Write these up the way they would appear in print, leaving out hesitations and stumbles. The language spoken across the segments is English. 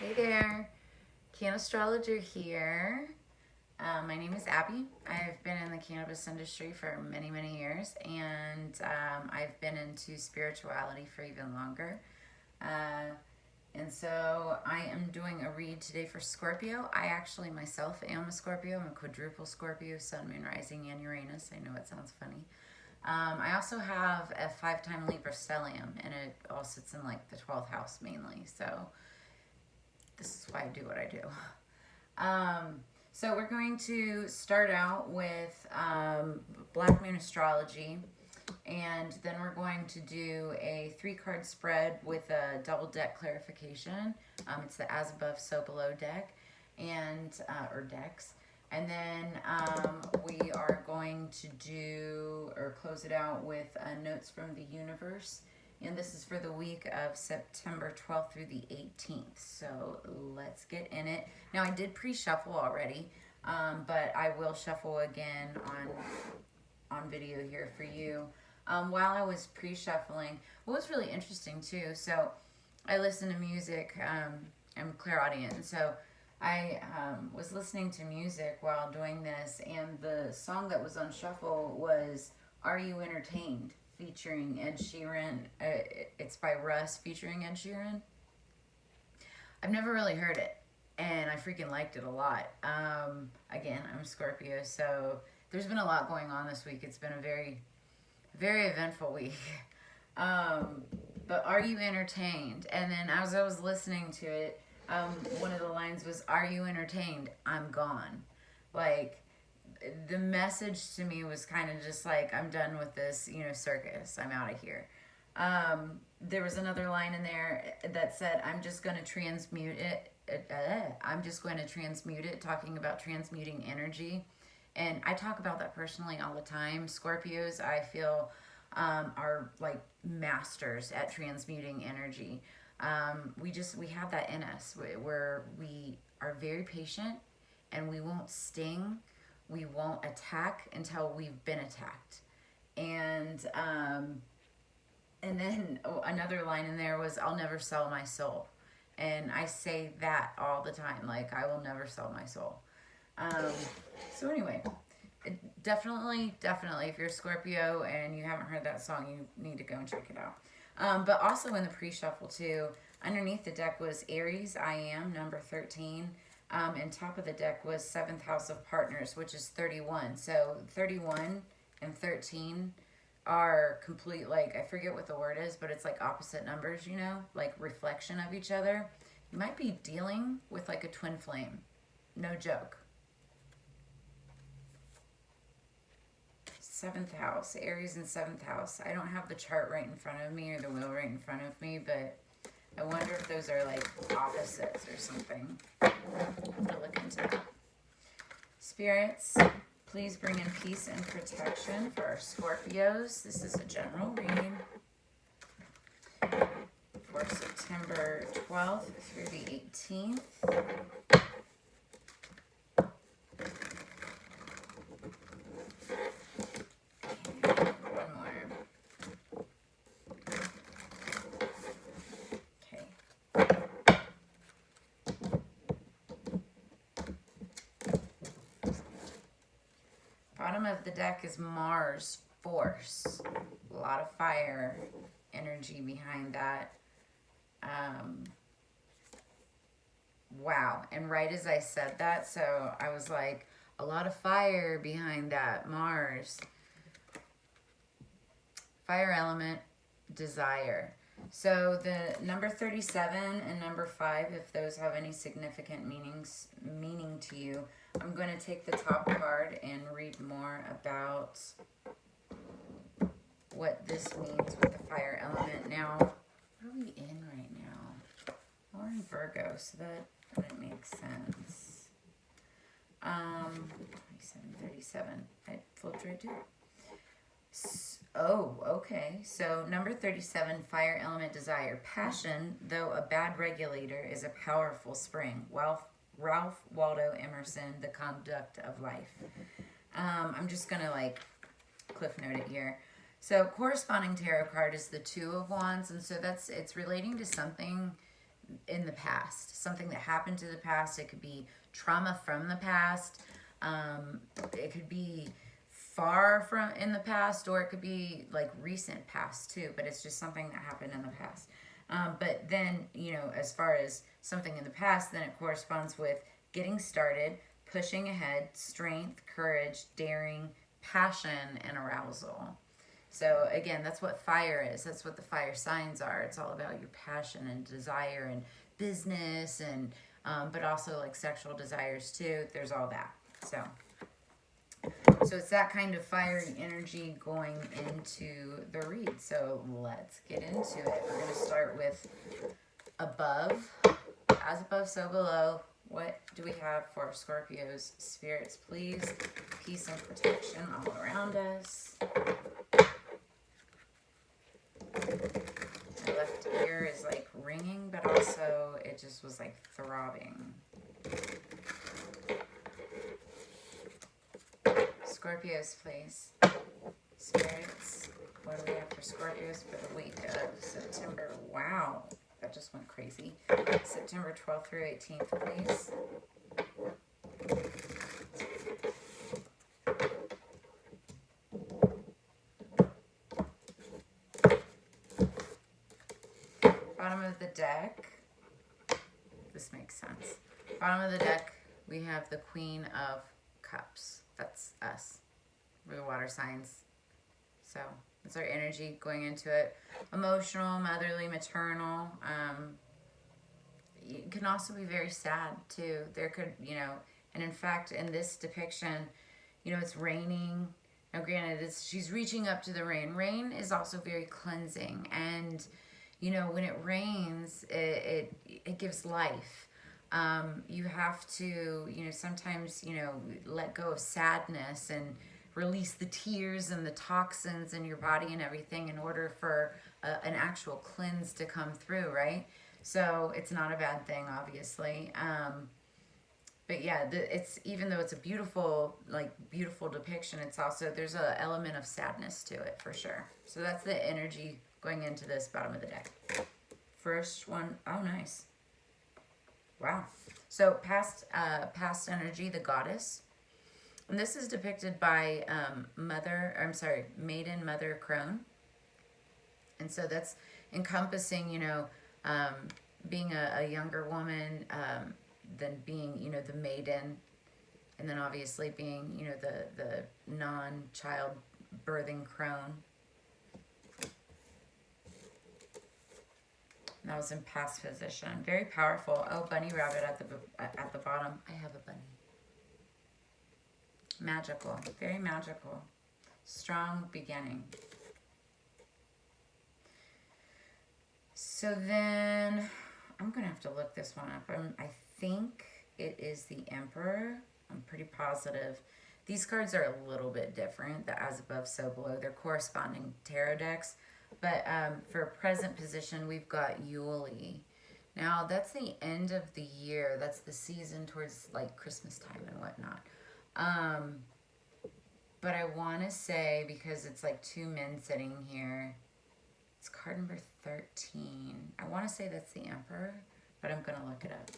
Hey there, Cannastrologer here. My name is Abby. I've been in the cannabis industry for many, many years, and I've been into spirituality for even longer. Uh, and so I am doing a read today for Scorpio. I actually myself am a Scorpio. I'm a quadruple Scorpio, Sun, Moon, Rising, and Uranus. I know it sounds funny. I also have a 5-time Libra stellium, and it all sits in like the 12th house mainly. So this is why I do what I do. So we're going to start out with Black Moon Astrology, and then we're going to do a 3-card spread with a double deck clarification. It's the As Above, So Below deck, and or decks. And then we are going to do or close it out with notes from the universe. And this is for the week of September 12th through the 18th. So let's get in it. Now, I did pre-shuffle already, but I will shuffle again on video here for you. While I was pre-shuffling, what was really interesting too, so I listen to music. I'm clairaudient, so I was listening to music while doing this, and the song that was on shuffle was Are You Entertained? Featuring Ed Sheeran. It's by Russ featuring Ed Sheeran. I've never really heard it, and I freaking liked it a lot. Again, I'm a Scorpio, so there's been a lot going on this week. It's been a very, very eventful week. But Are You Entertained? And then as I was listening to it, one of the lines was, Are you entertained? I'm gone. Like, the message to me was kind of just like, I'm done with this, circus. I'm out of here. There was another line in there that said, I'm just going to transmute it. I'm just going to transmute it, talking about transmuting energy. And I talk about that personally all the time. Scorpios, I feel, are like masters at transmuting energy. We have that in us where we are very patient and we won't sting. We won't attack until we've been attacked. And then another line in there was, I'll never sell my soul. And I say that all the time, like, I will never sell my soul. So anyway, definitely, if you're a Scorpio and you haven't heard that song, you need to go and check it out. But also in the pre-shuffle too, underneath the deck was Aries, I Am, number 13. And top of the deck was 7th house of partners, which is 31. So 31 and 13 are complete, like, I forget what the word is, but it's like opposite numbers, like reflection of each other. You might be dealing with like a twin flame. No joke. 7th house, Aries in 7th house. I don't have the chart right in front of me or the wheel right in front of me, but I wonder if those are like opposites or something. I'll have to look into that. Spirits, please bring in peace and protection for our Scorpios. This is a general read for September 12th through the 18th. Bottom of the deck is Mars, force. A lot of fire energy behind that. Wow. And right as I said that, so I was like, a lot of fire behind that, Mars. Fire element, desire. So the number 37 and number 5, if those have any significant meaning to you, I'm going to take the top card and read more about what this means with the fire element. Now, what are we in right now? We're in Virgo, so that wouldn't make sense. 37. I flipped right to it. Oh, okay. So number 37, fire element, desire. Passion, though a bad regulator, is a powerful spring. Ralph Waldo Emerson, The Conduct of Life. I'm just going to like cliff note it here. So corresponding tarot card is the 2 of Wands, and so it's relating to something in the past, something that happened to the past. It could be trauma from the past. It could be far from in the past, or it could be like recent past too, but it's just something that happened in the past. But then, as far as something in the past, then it corresponds with getting started, pushing ahead, strength, courage, daring, passion, and arousal. So again, that's what fire is. That's what the fire signs are. It's all about your passion and desire and business, and but also like sexual desires too. There's all that. So it's that kind of fiery energy going into the read. So let's get into it. We're going to start with above. As above, so below. What do we have for Scorpios? Spirits, please. Peace and protection all around us. My left ear is like ringing, but also it just was like throbbing. Scorpios, please. Spirits, what do we have for Scorpios for the week of September? Wow, that just went crazy. September 12th through 18th, please. Bottom of the deck. This makes sense. Bottom of the deck, we have the Queen of Cups. That's us. We're water signs. So that's our energy going into it. Emotional, motherly, maternal. It can also be very sad too. There could, and in fact, in this depiction, it's raining. Now, granted, she's reaching up to the rain. Rain is also very cleansing, and when it rains, it gives life. You have to, sometimes, let go of sadness and release the tears and the toxins in your body and everything in order for an actual cleanse to come through, right? So it's not a bad thing, obviously. But yeah, it's, even though it's a beautiful depiction, it's also, there's an element of sadness to it for sure. So that's the energy going into this bottom of the deck. First one, oh nice. Wow. So past energy, the goddess. And this is depicted by Maiden Mother Crone. And so that's encompassing, being a younger woman, than being, the maiden. And then obviously being, the non-child birthing crone. That was in past position. Very powerful. Oh, bunny rabbit at the bottom. I have a bunny. Magical. Very magical. Strong beginning. So then, I'm going to have to look this one up. I think it is the Emperor. I'm pretty positive. These cards are a little bit different. The as above, so below. They're corresponding tarot decks. But for present position, we've got Yuli. Now, that's the end of the year. That's the season towards, like, Christmas time and whatnot. But I want to say, because it's, like, two men sitting here, it's card number 13. I want to say that's the Emperor, but I'm going to look it up.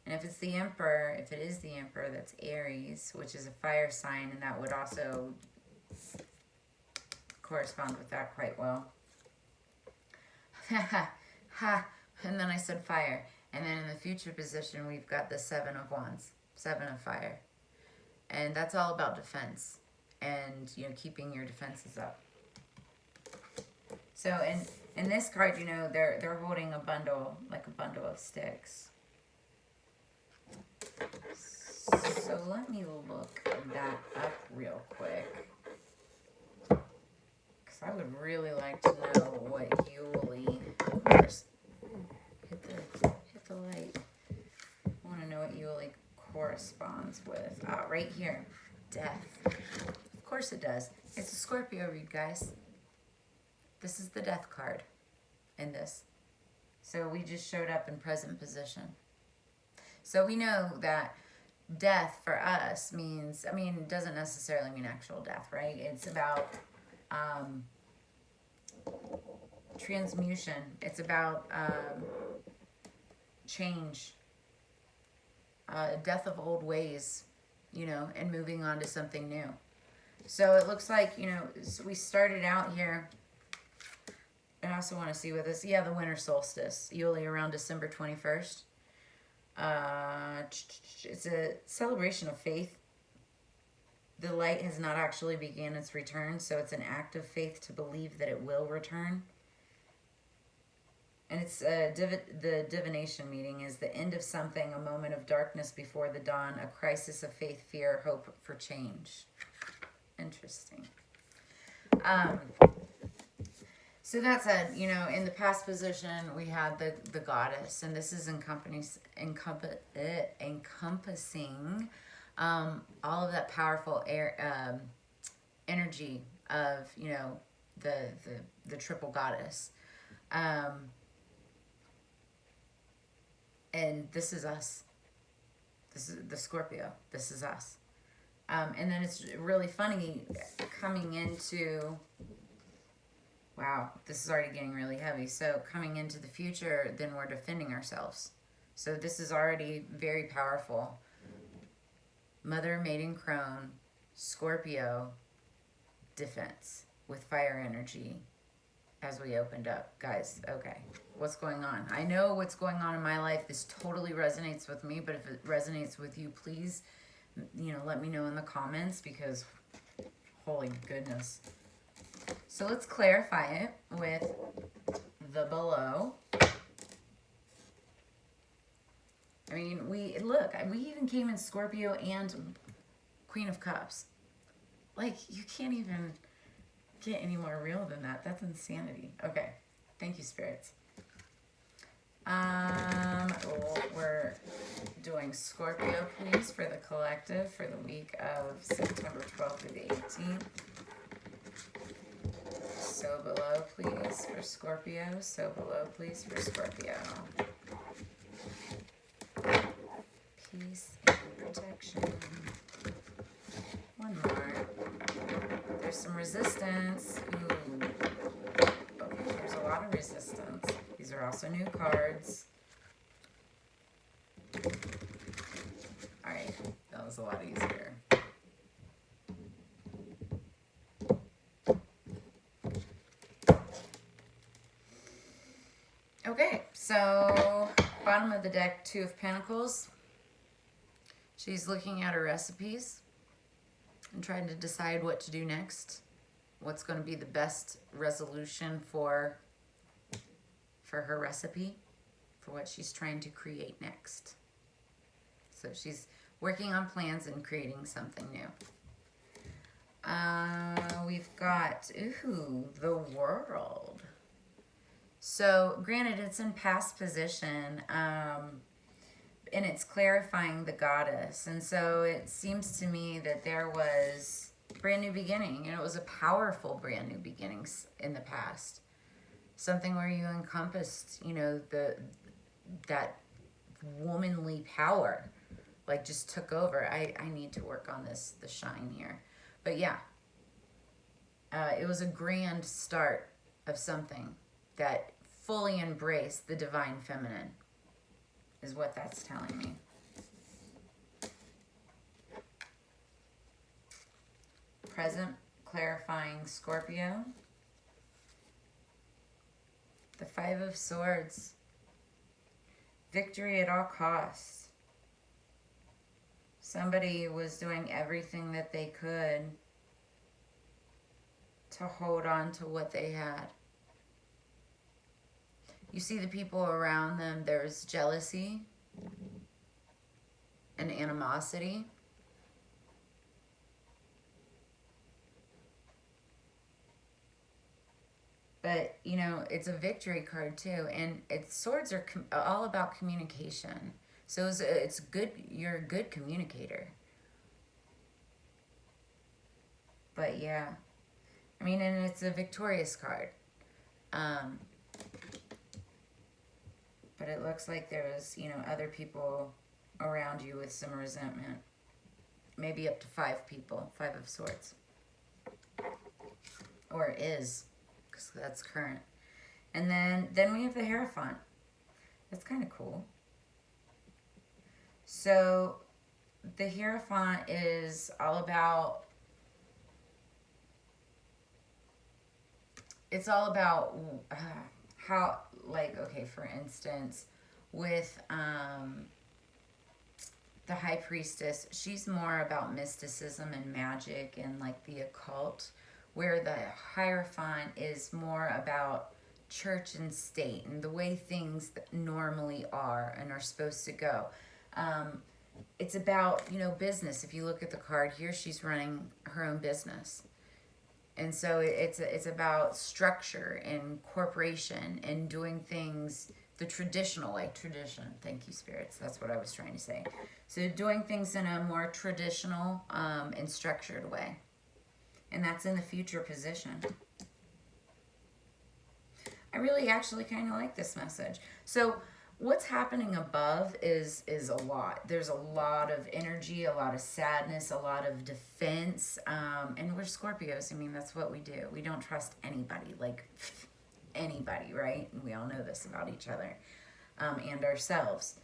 And if it's the Emperor, if it is the Emperor, that's Aries, which is a fire sign, and that would also correspond with that quite well. And then I said fire. And then in the future position, we've got the Seven of Wands, Seven of Fire. And that's all about defense and, keeping your defenses up. So in this card, they're holding a bundle, like a bundle of sticks. So let me look that up real quick. I would really like to know what Yuli, of course, hit the light. I want to know what Yuli corresponds with. Right here, death. Of course it does. It's a Scorpio read, guys. This is the death card in this. So we just showed up in present position. So we know that death for us means, it doesn't necessarily mean actual death, right? It's about transmutation. It's about change, death of old ways, you know, and moving on to something new. So it looks like, you know, so we started out here. I also want to see what this, yeah, the winter solstice, usually around December 21st. It's a celebration of faith. The light has not actually begun its return, so it's an act of faith to believe that it will return. And it's the divination meeting is the end of something, a moment of darkness before the dawn, a crisis of faith, fear, hope for change. Interesting. So that's you know, in the past position, we had the goddess, and this is encompassing all of that powerful energy of, you know, the triple goddess. And this is us. This is the Scorpio. This is us. And then it's really funny coming into... Wow, this is already getting really heavy. So coming into the future, then we're defending ourselves. So this is already very powerful. Mother, maiden, crone, Scorpio, defense with fire energy as we opened up. Guys, okay, what's going on? I know what's going on in my life. This totally resonates with me, but if it resonates with you, please, you know, let me know in the comments, because holy goodness. So let's clarify it with the below. I mean, we even came in Scorpio and Queen of Cups. Like, you can't even get any more real than that. That's insanity. Okay. Thank you, spirits. We're doing Scorpio, please, for the collective for the week of September 12th through the 18th. So below, please, for Scorpio. So below, please, for Scorpio. Peace and protection. One more. There's some resistance. Ooh. Okay, there's a lot of resistance. These are also new cards. Alright, that was a lot easier. Okay, so bottom of the deck, Two of Pentacles. She's looking at her recipes and trying to decide what to do next. What's going to be the best resolution for her recipe, for what she's trying to create next. So she's working on plans and creating something new. We've got, the World. So, granted, it's in past position, and it's clarifying the goddess. And so it seems to me that there was a brand new beginning, and it was a powerful brand new beginning in the past. Something where you encompassed, you know, that womanly power, like, just took over. I need to work on the shine here. But yeah, it was a grand start of something that fully embraced the divine feminine, is what that's telling me. Present, clarifying Scorpio. The Five of Swords. Victory at all costs. Somebody was doing everything that they could to hold on to what they had. You see the people around them, there's jealousy and animosity. But, you know, it's a victory card too. And swords are all about communication. So it's good, you're a good communicator. But yeah, I mean, and it's a victorious card. But it looks like there's, you know, other people around you with some resentment. Maybe up to 5 people. 5 of Swords. Or it is, because that's current. And then we have the Hierophant. That's kind of cool. So the Hierophant is all about, it's all about how, like, okay, for instance, with the High Priestess, she's more about mysticism and magic and like the occult, where the Hierophant is more about church and state and the way things normally are and are supposed to go. It's about, you know, business. If you look at the card here, she's running her own business. And so it's about structure and corporation and doing things the traditional way. Tradition. Thank you, spirits. That's what I was trying to say. So doing things in a more traditional and structured way. And that's in the future position. I really actually kind of like this message. So what's happening above is a lot. There's a lot of energy, a lot of sadness, a lot of defense. And we're Scorpios. I mean, that's what we do. We don't trust anybody, like anybody, right? And we all know this about each other and ourselves.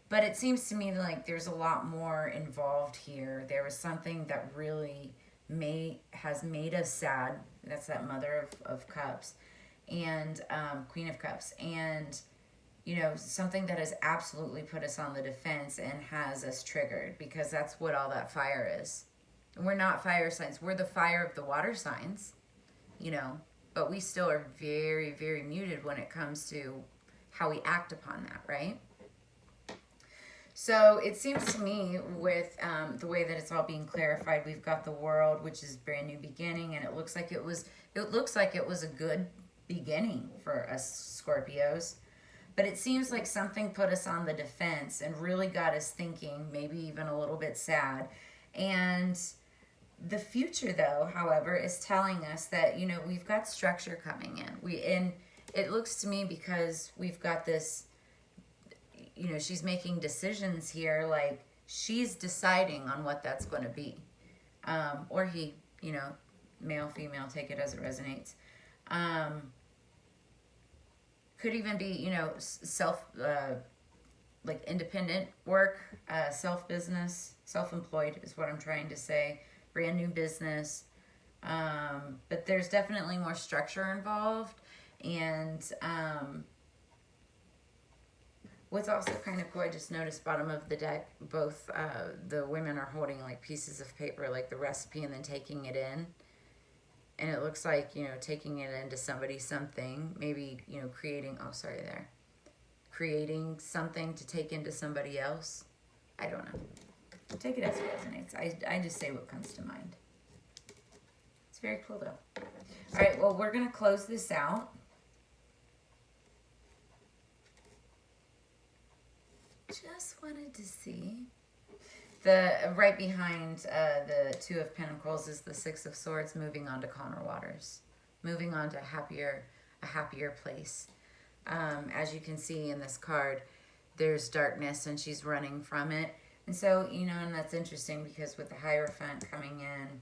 But it seems to me like there's a lot more involved here. There was something that really has made us sad. That's that Mother of Cups and Queen of Cups. And you know, something that has absolutely put us on the defense and has us triggered, because that's what all that fire is. We're not fire signs. We're the fire of the water signs, you know, but we still are very, very muted when it comes to how we act upon that, right? So it seems to me with the way that it's all being clarified, we've got the World, which is brand new beginning, and it looks like it was a good beginning for us Scorpios. But it seems like something put us on the defense and really got us thinking, maybe even a little bit sad. And the future, though, however, is telling us that, you know, we've got structure coming in. And it looks to me, because we've got this, you know, she's making decisions here, like she's deciding on what that's going to be. Or he, you know, male, female, take it as it resonates. Could even be, you know, like independent work, self-business, self-employed is what I'm trying to say. Brand new business. But there's definitely more structure involved. And what's also kind of cool, I just noticed bottom of the deck, both the women are holding like pieces of paper, like the recipe, and then taking it in. And it looks like, you know, taking it into somebody's something, maybe, you know, creating something to take into somebody else. I don't know. Take it as it resonates. I just say what comes to mind. It's very cool, though. All right, well, we're going to close this out. Just wanted to see. The right behind the Two of Pentacles is the Six of Swords, moving on to calmer waters, moving on to a happier place. As you can see in this card, there's darkness and she's running from it. And so, you know, and that's interesting because with the Hierophant coming in,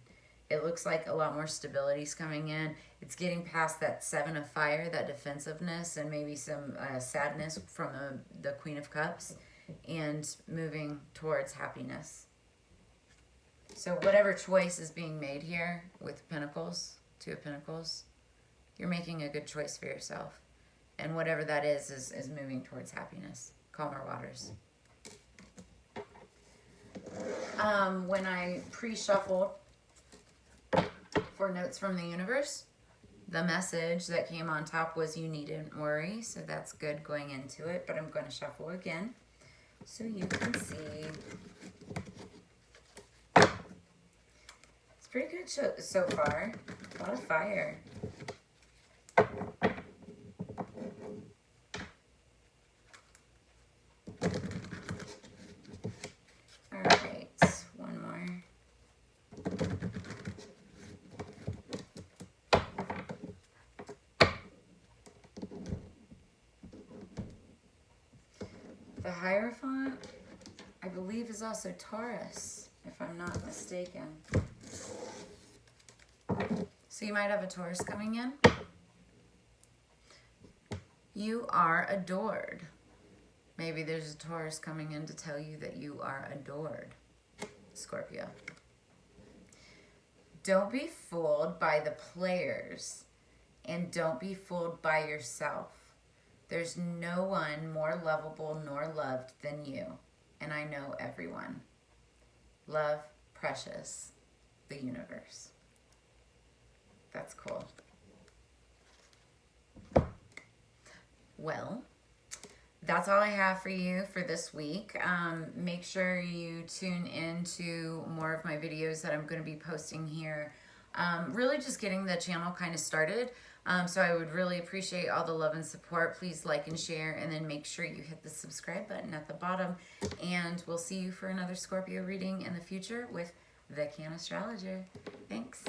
it looks like a lot more stability is coming in. It's getting past that Seven of Fire, that defensiveness, and maybe some sadness from the Queen of Cups, and moving towards happiness. So whatever choice is being made here with Pentacles, Two of Pentacles, you're making a good choice for yourself. And whatever that is moving towards happiness. Calmer waters. When I pre-shuffled for notes from the universe, the message that came on top was you needn't worry. So that's good going into it. But I'm going to shuffle again so you can see. It's pretty good so far. A lot of fire. Alright, one more. The Hierophant, I believe, is also Taurus, if I'm not mistaken. So you might have a Taurus coming in. You are adored. Maybe there's a Taurus coming in to tell you that you are adored, Scorpio. Don't be fooled by the players, and don't be fooled by yourself. There's no one more lovable nor loved than you, and I know everyone. Love, Precious, the universe. That's cool. Well, that's all I have for you for this week. Make sure you tune in to more of my videos that I'm going to be posting here. Really just getting the channel kind of started. So I would really appreciate all the love and support. Please like and share, and then make sure you hit the subscribe button at the bottom. And we'll see you for another Scorpio reading in the future with the Cannastrologer. Thanks.